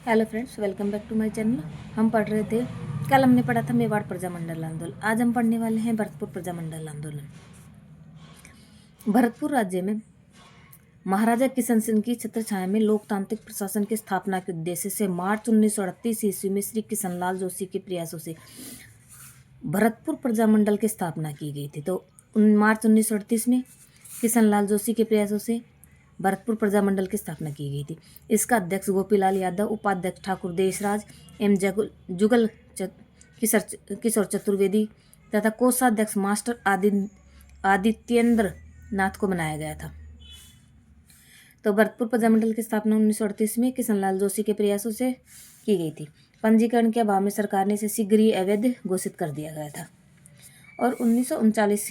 Hello friends, welcome back to my channel. हम पढ़ रहे थे, कल हमने पढ़ा था मेवाड़ प्रजामंडल आंदोलन। आज हम पढ़ने वाले हैं भरतपुर प्रजामंडल आंदोलन। भरतपुर राज्य में महाराजा किशन सिंह की छत्रछाया में लोकतांत्रिक प्रशासन की स्थापना के उद्देश्य से मार्च 1938 ईस्वी में श्री किशनलाल जोशी के प्रयासों से भरतपुर प्रजामंडल की स्थापना की गई थी। तो मार्च 1938 में किशनलाल जोशी के प्रयासों से भरतपुर प्रजामंडल की स्थापना की गई थी। इसका अध्यक्ष गोपीलाल यादव, उपाध्यक्ष ठाकुर देशराज एम जुगल किशोर चतुर्वेदी तथा कोषाध्यक्ष मास्टर आदित्येंद्र नाथ को बनाया गया था। तो भरतपुर प्रजामंडल की स्थापना 1938 में किशनलाल जोशी के प्रयासों से की गई थी। पंजीकरण के अभाव में सरकार ने इसे शीघ्र ही अवैध घोषित कर दिया गया था। और 1939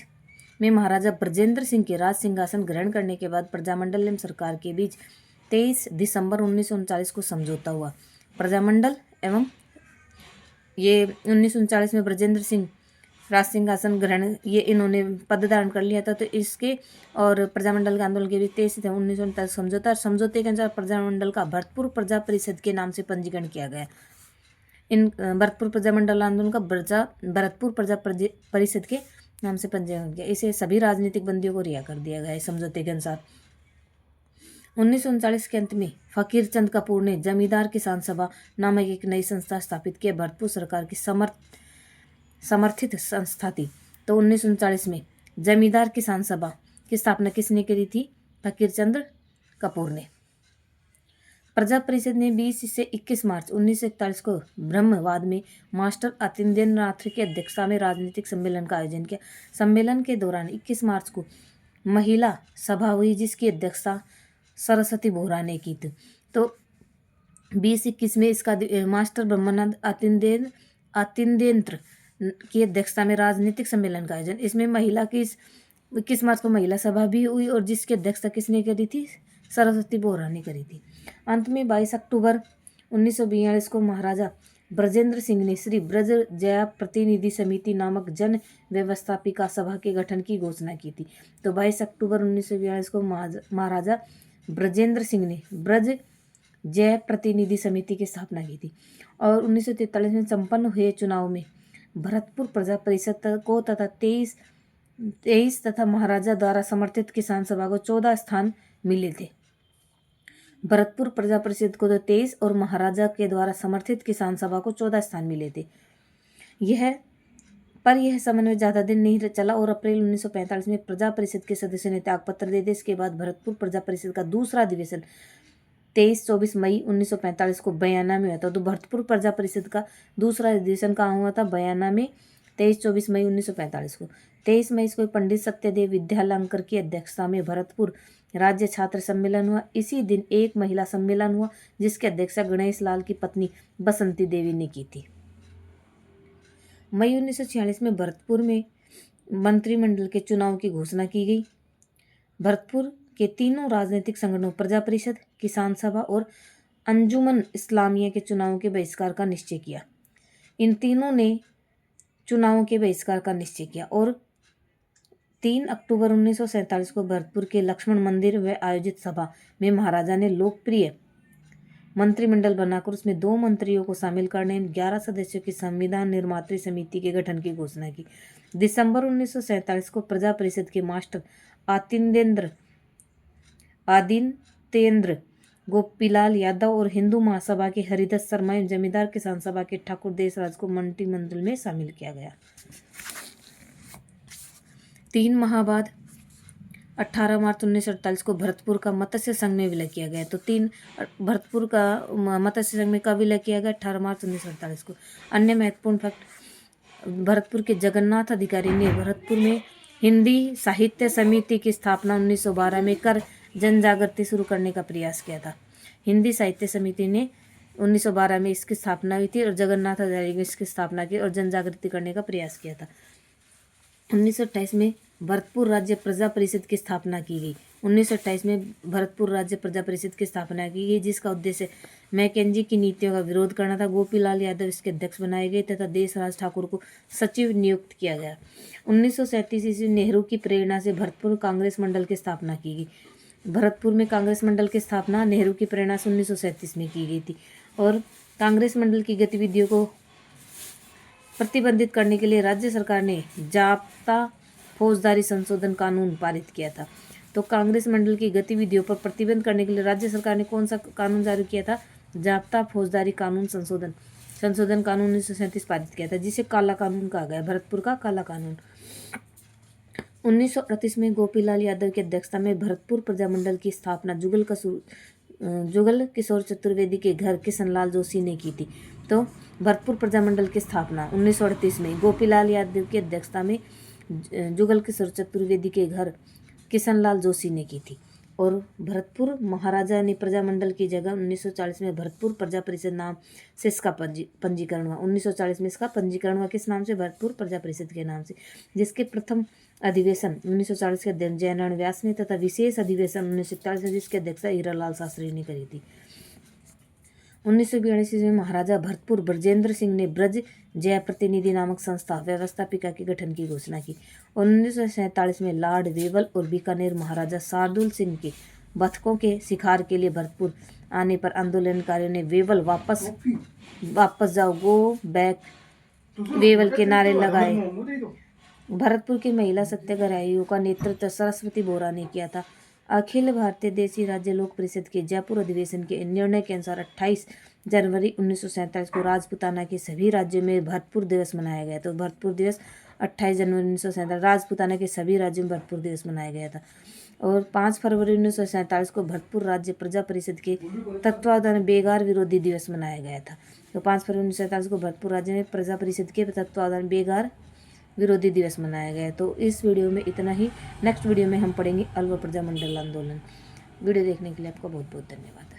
में महाराजा ब्रजेंद्र सिंह के राज सिंहासन ग्रहण करने के बाद प्रजामंडल एवं सरकार के बीच 23 दिसंबर 1939 को समझौता हुआ। प्रजामंडल एवं ये 1939 में ब्रजेंद्र सिंह राज सिंहासन ग्रहण ये इन्होंने पद धारण कर लिया था। तो इसके और प्रजामंडल के आंदोलन के बीच 23 सितंबर 1939 समझौता, और समझौते के अनुसार प्रजामंडल का भरतपुर प्रजा परिषद के नाम से पंजीकरण किया गया। इन भरतपुर प्रजामंडल आंदोलन का भरतपुर प्रजा परिषद के नाम से पंजीकरण किया। इसे सभी राजनीतिक बंदियों को रिहा कर दिया गया है समझौते के अनुसार। 1939 के अंत में फकीर चंद कपूर ने जमींदार किसान सभा नामक एक नई संस्था स्थापित की। भरतपुर सरकार की समर्थित संस्था थी। तो 1939 में जमींदार किसान सभा की स्थापना किसने करी थी? फकीर चंद कपूर ने। प्रजा परिषद ने 20 से 21 मार्च 1941 को ब्रह्मवाद में मास्टर आतिंद्र नाथ की अध्यक्षता में राजनीतिक सम्मेलन का आयोजन किया। सम्मेलन के दौरान 21 मार्च को महिला सभा हुई, जिसकी अध्यक्षता सरस्वती बोहरा ने की थी। तो 20-21 में इसका मास्टर ब्रह्मानंद आतिंद्र की अध्यक्षता में राजनीतिक सम्मेलन का आयोजन। इसमें महिला की 21 मार्च को महिला सभा भी हुई, और जिसकी अध्यक्षता किसने करी थी? सरस्वती बोहरा ने करी थी। अंत में 22 अक्टूबर 1942 को महाराजा ब्रजेंद्र सिंह ने श्री ब्रज जया प्रतिनिधि समिति नामक जन व्यवस्थापिका सभा के गठन की घोषणा की थी। तो 22 अक्टूबर 1942 को महाराजा ब्रजेंद्र सिंह ने ब्रज जय प्रतिनिधि समिति की स्थापना की थी। और 1943 में संपन्न हुए चुनाव में भरतपुर प्रजा परिषद को तथा 23 तथा महाराजा द्वारा समर्थित किसान सभा को 14 स्थान मिले थे। भरतपुर प्रजा परिषद को तो 23 और महाराजा के द्वारा समर्थित किसान सभा को 14 स्थान मिले थे। यह समन्वय ज़्यादा दिन नहीं चला, और अप्रैल 1945 में प्रजा परिषद के सदस्यों ने त्यागपत्र दे दिए। इसके बाद भरतपुर प्रजा परिषद का दूसरा अधिवेशन 23-24 मई 1945 को बयाना में हुआ था। तो भरतपुर प्रजा परिषद का दूसरा अधिवेशन कहाँ हुआ था? बयाना में 23-24 मई 1945 को। 23 मई को पंडित सत्यदेव विद्यालंकर की अध्यक्षता में भरतपुर राज्य छात्र सम्मेलन हुआ। इसी दिन एक महिला सम्मेलन हुआ, जिसकी अध्यक्षता गणेश लाल की पत्नी बसंती देवी ने की थी। मई 1946 में भरतपुर में मंत्रिमंडल के चुनाव की घोषणा की गई। भरतपुर के तीनों राजनीतिक संगठनों प्रजा परिषद, किसान सभा और अंजुमन इस्लामिया के चुनावों के बहिष्कार का निश्चय किया। इन तीनों ने चुनावों के बहिष्कार का निश्चय किया, और 3 अक्टूबर 1947 को भरतपुर के लक्ष्मण मंदिर में आयोजित सभा में महाराजा ने लोकप्रिय मंत्रिमंडल बनाकर उसमें 2 मंत्रियों को शामिल करने 11 सदस्यों की संविधान निर्मात्री समिति के गठन की घोषणा की। दिसंबर 1947 को प्रजा परिषद के मास्टर आदित्येंद्र गोपीलाल यादव और हिंदू महासभा के हरिदत्त शर्मा एवं जमींदार किसान सभा के ठाकुर देशराज को मंत्रिमंडल में शामिल किया गया। 3 माह बाद 18 मार्च 1948 को भरतपुर का मत्स्य संघ में विलय किया गया। तो भरतपुर का मत्स्य संघ में कब विलय किया गया? 18 मार्च 1948 को। अन्य महत्वपूर्ण फैक्ट, भरतपुर के जगन्नाथ अधिकारी ने भरतपुर में हिंदी साहित्य समिति की स्थापना 1912 में कर जन जागृति शुरू करने का प्रयास किया था। हिंदी साहित्य समिति ने 1912 में इसकी स्थापना हुई थी, और जगन्नाथ अधिकारी ने इसकी स्थापना की और जन जागृति करने का प्रयास किया था। 1928 में भरतपुर राज्य प्रजा परिषद की स्थापना की गई। 1928 में भरतपुर राज्य प्रजा परिषद की स्थापना की गई, जिसका उद्देश्य मैकेंजी की नीतियों का विरोध करना था। गोपीलाल यादव इसके अध्यक्ष बनाए गए तथा देशराज ठाकुर को सचिव नियुक्त किया गया। 1937 ईस्वी नेहरू की प्रेरणा से भरतपुर कांग्रेस मंडल की स्थापना की गई। भरतपुर में कांग्रेस मंडल की स्थापना नेहरू की प्रेरणा से 1937 में की गई थी। और कांग्रेस मंडल की गतिविधियों को प्रतिबंधित करने के लिए राज्य सरकार ने जाब्ता फौजदारी संशोधन कानून पारित किया था। तो कांग्रेस मंडल की गतिविधियों पर प्रतिबंध करने के लिए राज्य सरकार ने कौन सा कानून जारी किया था? जाब्ता फौजदारी कानून संशोधन कानून 1937 पारित किया था, जिसे काला कानून कहा गया, भरतपुर का काला कानून। 1938 में गोपीलाल यादव की अध्यक्षता में भरतपुर प्रजामंडल की स्थापना जुगल किशोर चतुर्वेदी के घर किशनलाल जोशी ने की थी। तो भरतपुर प्रजामंडल की स्थापना 1938 में गोपीलाल यादव की अध्यक्षता में जुगल किशोर चतुर्वेदी के घर किशनलाल जोशी ने की थी। और भरतपुर महाराजा ने प्रजामंडल की जगह 1940 में भरतपुर प्रजा परिषद नाम से इसका पंजीकरण हुआ। 1940 में इसका पंजीकरण हुआ किस नाम से? भरतपुर प्रजा परिषद के नाम से, जिसके प्रथम अधिवेशन 1940 के अध्यक्ष जयनारायण व्यास ने तथा विशेष अधिवेशन 1941 में जिसकी अध्यक्षता हीरालाल शास्त्री ने करी थी। 1942 में महाराजा भरतपुर ब्रजेंद्र सिंह ने ब्रज जय प्रतिनिधि नामक संस्था व्यवस्थापिका के गठन की घोषणा की। और 1947 में लॉर्ड वेवल और बीकानेर महाराजा शार्दुल सिंह के बतखों के शिकार के लिए भरतपुर आने पर आंदोलनकारियों ने वेवल वापस जाओ, गो बैक वेवल के नारे लगाए। भरतपुर की महिला सत्याग्रहियों का नेतृत्व सरस्वती बोरा ने किया था। अखिल भारतीय देशी राज्य लोक परिषद के जयपुर अधिवेशन के निर्णय के अनुसार 28 जनवरी 1947 को राजपुताना के सभी राज्यों में भरतपुर दिवस मनाया गया। तो भरतपुर दिवस 28 जनवरी 1947 राजपुताना के सभी राज्यों में भरतपुर दिवस मनाया गया था। और 5 फरवरी 1947 को भरतपुर राज्य प्रजा परिषद के तत्वावधान बेगार विरोधी दिवस मनाया गया था। तो 5 फरवरी 1947 को भरतपुर राज्य में प्रजा परिषद के तत्वावधान बेगार विरोधी दिवस मनाया गया। तो इस वीडियो में इतना ही। नेक्स्ट वीडियो में हम पढ़ेंगे अलवर प्रजामंडल आंदोलन। वीडियो देखने के लिए आपका बहुत बहुत धन्यवाद।